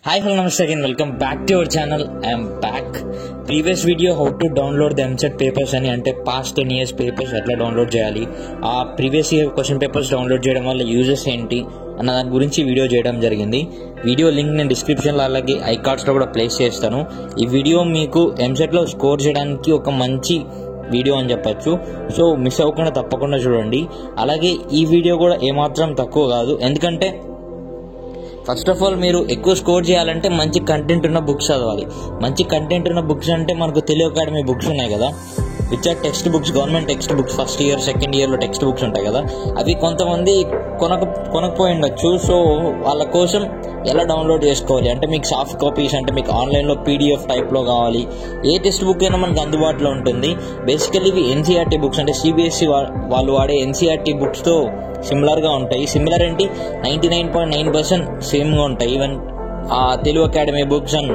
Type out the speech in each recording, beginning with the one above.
Hi, hello, namaste again. Welcome back to our channel. I am back. Previous video how to download the MCET papers అని అంటే past 10 years papers ఎట్లా download చేయాలి, ఆ previous year question papers download చేయడం వల్ల uses ఏంటి అన్న దాని గురించి వీడియో చేయడం జరిగింది. వీడియో లింక్ నేను డిస్క్రిప్షన్లో అలాగే ఐకార్డ్స్లో కూడా ప్లేస్ చేస్తాను. ఈ వీడియో మీకు ఎంసెట్లో స్కోర్ చేయడానికి ఒక మంచి వీడియో అని చెప్పచ్చు. సో మిస్ అవ్వకుండా తప్పకుండా చూడండి. అలాగే ఈ వీడియో కూడా ఏమాత్రం తక్కువ కాదు, ఎందుకంటే ఫస్ట్ ఆఫ్ ఆల్ మీరు ఎక్కువ స్కోర్ చేయాలంటే మంచి కంటెంట్ ఉన్న బుక్స్ చదవాలి. మంచి కంటెంట్ ఉన్న బుక్స్ అంటే మనకు తెలుగు అకాడమీ బుక్స్ ఉన్నాయి కదా, which are text books, government text books, first year second ఇయర్లో టెక్స్ట్ బుక్స్ ఉంటాయి కదా, అవి కొంతమంది కొనకపోయి ఉండొచ్చు. సో వాళ్ళ కోసం ఎలా డౌన్లోడ్ చేసుకోవాలి అంటే మీకు సాఫ్ట్ కాపీస్ అంటే మీకు ఆన్లైన్లో పీడిఎఫ్ టైప్లో కావాలి. ఏ టెక్స్ట్ బుక్ అయినా మనకు అందుబాటులో ఉంటుంది. బేసికలీ ఇవి ఎన్సీఆర్టీ బుక్స్ అంటే సిబిఎస్ఈ వాళ్ళు వాడే ఎన్సీఆర్టీ బుక్స్తో సిమిలర్గా ఉంటాయి. సిమిలర్ ఏంటి 99.9% సేమ్గా ఉంటాయి. Even Telugu academy books and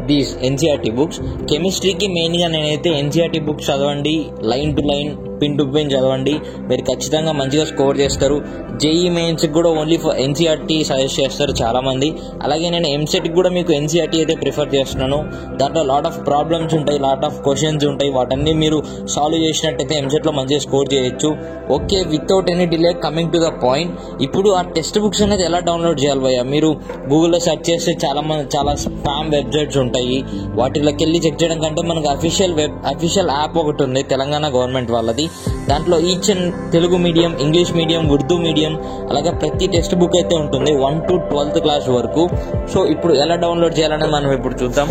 these NCERT books. కెమిస్ట్రీకి మెయిన్గా నేనైతే ఎన్సీఆర్టీ బుక్స్ చదవండి, line to line pin to pin చదవండి, మీరు ఖచ్చితంగా మంచిగా స్కోర్ చేస్తారు. జేఈ మెయిన్స్కి కూడా ఓన్లీ ఫర్ ఎన్సీఆర్టీ సజెస్ట్ చేస్తారు చాలామంది. అలాగే నేను ఎంసెట్కి కూడా మీకు ఎన్సీఆర్టీ అయితే ప్రిఫర్ చేస్తున్నాను. దాంట్లో లాట్ ఆఫ్ ప్రాబ్లమ్స్ ఉంటాయి, లాట్ ఆఫ్ క్వశ్చన్స్ ఉంటాయి, వాటన్నీ మీరు సాల్వ్ చేసినట్టయితే ఎంసెట్లో మంచిగా స్కోర్ చేయొచ్చు. Okay, without any delay coming to the point. ఇప్పుడు ఆ టెక్స్ట్ బుక్స్ అనేది ఎలా డౌన్లోడ్ చేయాలి భయ్యా? మీరు గూగుల్లో సెర్చ్ చేస్తే చాలా స్పామ్ వెబ్సైట్స్ ఉంటాయి. వాటిలోకి వెళ్ళి చెక్ చేయడం కంటే మనకు అఫీషియల్ యాప్ ఒకటి ఉంది తెలంగాణ గవర్నమెంట్ వాళ్ళది. దాంట్లో each and Telugu medium, English medium, Urdu medium అలాగే ప్రతి టెక్స్ట్ బుక్ అయితే ఉంటుంది 1 to 12th క్లాస్ వరకు. సో ఇప్పుడు ఎలా డౌన్లోడ్ చేయాలనేది మనం ఇప్పుడు చూద్దాం.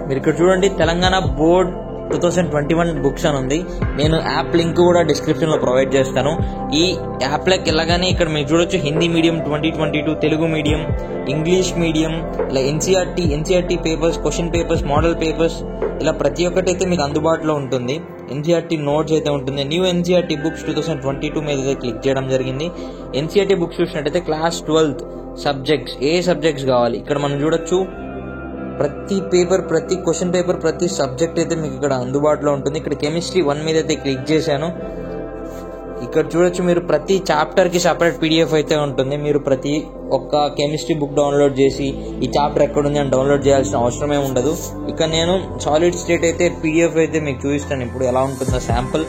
మీరు ఇక్కడ చూడండి, తెలంగాణ బోర్డ్ 2021 బుక్స్ అని ఉంది. నేను యాప్ లింక్ కూడా డిస్క్రిప్షన్లో ప్రొవైడ్ చేస్తాను. ఈ యాప్లోకి వెళ్ళగానే ఇక్కడ మీరు చూడొచ్చు Hindi medium 2022, Telugu medium, English medium, ఇలా NCERT papers, question papers, model papers, ఇలా ప్రతి ఒక్కటి అయితే మీకు అందుబాటులో ఉంటుంది. ఎన్సీఆర్టీ నోట్స్ అయితే ఉంటుంది. న్యూ ఎన్సీఆర్టీ బుక్స్ 2022 మీద అయితే క్లిక్ చేయడం జరిగింది. ఎన్సీఆర్టీ బుక్స్ చూసినట్టయితే క్లాస్ 12th సబ్జెక్ట్స్, ఏ సబ్జెక్ట్స్ కావాలి ఇక్కడ మనం చూడొచ్చు. ప్రతి పేపర్, ప్రతి క్వశ్చన్ పేపర్, ప్రతి సబ్జెక్ట్ అయితే మీకు ఇక్కడ అందుబాటులో ఉంటుంది. ఇక్కడ కెమిస్ట్రీ 1 మీద అయితే క్లిక్ చేశాను. ఇక్కడ చూడొచ్చు మీరు ప్రతి చాప్టర్కి సపరేట్ పీడిఎఫ్ అయితే ఉంటుంది. మీరు ప్రతి ఒక్క కెమిస్ట్రీ బుక్ డౌన్లోడ్ చేసి ఈ చాప్టర్ ఎక్కడుంది అని డౌన్లోడ్ చేయాల్సిన అవసరమే ఉండదు. ఇక నేను సాలిడ్ స్టేట్ అయితే పీడిఎఫ్ అయితే మీకు చూపిస్తాను ఇప్పుడు ఎలా ఉంటుందో sample.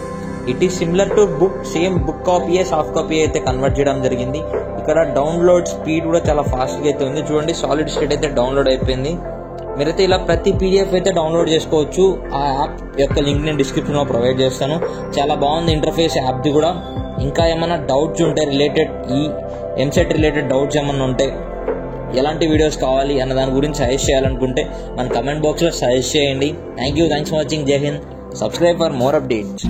It is similar to book, same book కాపీయే సాఫ్ట్ కాపీ అయితే కన్వర్ట్ చేయడం జరిగింది. ఇక్కడ డౌన్లోడ్ స్పీడ్ కూడా చాలా ఫాస్ట్గా అయితే ఉంది. చూడండి, సాలిడ్ స్టేట్ అయితే డౌన్లోడ్ అయిపోయింది. మీరైతే ఇలా ప్రతి పీడిఎఫ్ అయితే డౌన్లోడ్ చేసుకోవచ్చు. ఆ యాప్ యొక్క లింక్ నేను డిస్క్రిప్షన్లో ప్రొవైడ్ చేస్తాను. చాలా బాగుంది ఇంటర్ఫేస్ యాప్ది కూడా. ఇంకా ఏమైనా డౌట్స్ ఉంటే రిలేటెడ్, ఈ ఎంసెట్ రిలేటెడ్ డౌట్స్ ఏమన్నా ఉంటే, ఎలాంటి వీడియోస్ కావాలి అన్న దాని గురించి సజెస్ట్ చేయాలనుకుంటే మన కమెంట్ బాక్స్లో సజెస్ట్ చేయండి. Thanks for watching. జై Hind. Subscribe for more updates.